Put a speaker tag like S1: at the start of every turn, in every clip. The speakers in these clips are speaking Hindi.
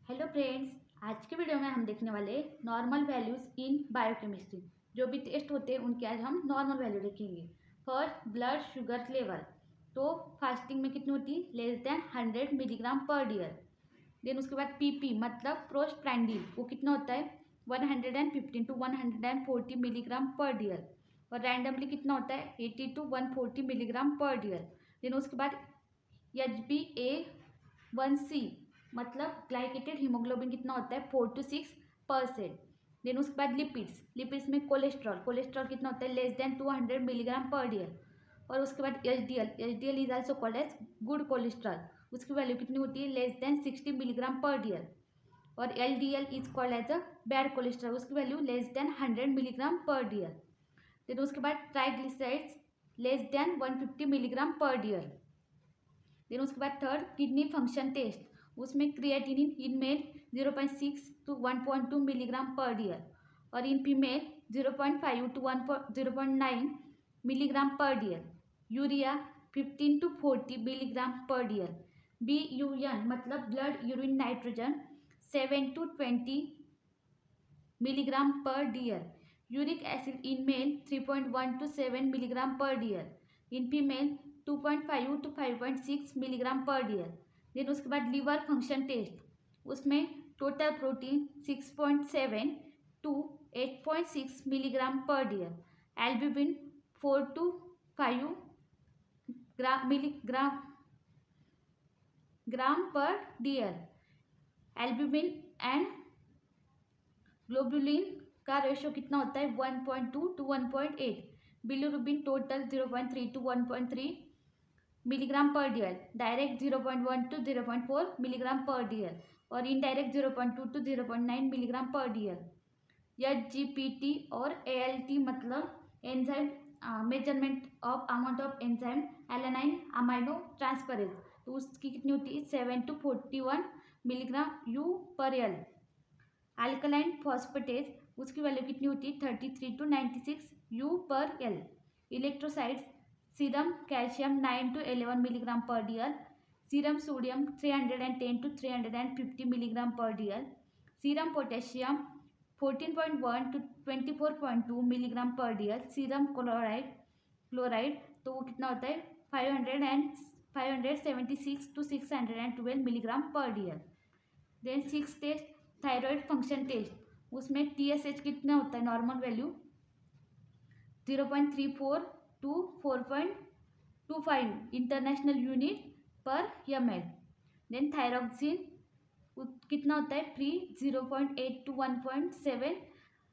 S1: हेलो फ्रेंड्स, आज के वीडियो में हम देखने वाले नॉर्मल वैल्यूज इन बायोकेमिस्ट्री। जो भी टेस्ट होते हैं उनके आज हम नॉर्मल वैल्यू देखेंगे। First, blood sugar level. तो फास्टिंग में कितनी होती है? Less than 100 milligram per dear. Then उसके बाद पीपी मतलब प्रोस्टैंडिल, वो कितना होता है? 115 टू 140 मिलीग्राम पर डियर। और रैंडमली कितना होता है? 80 to 140 milligram per dear. Then उसके बाद HbA1c मतलब ग्लाइकेटेड हीमोग्लोबिन कितना होता है? 4 to 6%। देन उसके बाद लिपिड्स, लिपिड्स में कोलेस्ट्रॉल, कोलेस्ट्रॉल कितना होता है? Less than 200 milligram per dear. और उसके बाद HDL, HDL is also called as good cholesterol, उसकी वैल्यू कितनी होती है? Less than 60 milligram per dear. और LDL is called as a bad cholesterol, उसकी value less than 100 milligram per dear. Then उसके बाद triglycerides less than 150 milligram per dear. Then उसके बाद थर्ड, किडनी फंक्शन टेस्ट, उसमें creatinine in male 0.6 to 1.2 milligram per dear और in female 0.5 to 0.9 milligram per dL. Urea 15 to 40 milligram per dL. BUN मतलब blood urine nitrogen 7 to 20 milligram per dL. Uric acid in male 3.1 to 7 milligram per dL. In female 2.5 to 5.6 milligram per dear. Then उसके बाद लीवर फंक्शन टेस्ट, उसमें total protein 6.7 to 8.6 milligram per dear. Albumin 4 to 5 gram per dear. Albumin and globulin का रेशियो कितना होता है? 1.2 to 1.8। Bilirubin total 0.3 to 1.3 milligram per dear. Direct 0.1 to 0.4 milligram per dear और indirect 0.2 to 0.9 milligram per dear. GPT और ALT मतलब enzyme measurement of amount of enzyme alanine amino transferase, तो उसकी कितनी होती है? 7 to 41 milligram U per L. Alkaline phosphatase, उसकी वैल्यू कितनी होती है? 33 to 96 U per L. Electrolytes, serum calcium 9 to 11 milligram per dL. Serum sodium 310 to 350 milligram per dL. Serum potassium 14.1 to 24.2 milligram per dL. Serum chloride, तो वो कितना होता है? 576 to 612 milligram per dear. Then six test, thyroid function test, उसमें TSH कितना होता है? Normal value 0.34 to 4.25 international unit per ml। Then thyroxine कितना होता है? फ्री 0.8 टू 1.7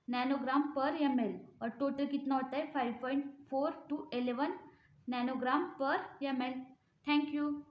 S1: नैनोग्राम पर ml और टोटल कितना होता है? 5.4 टू 11 नैनोग्राम पर ml। Thank you.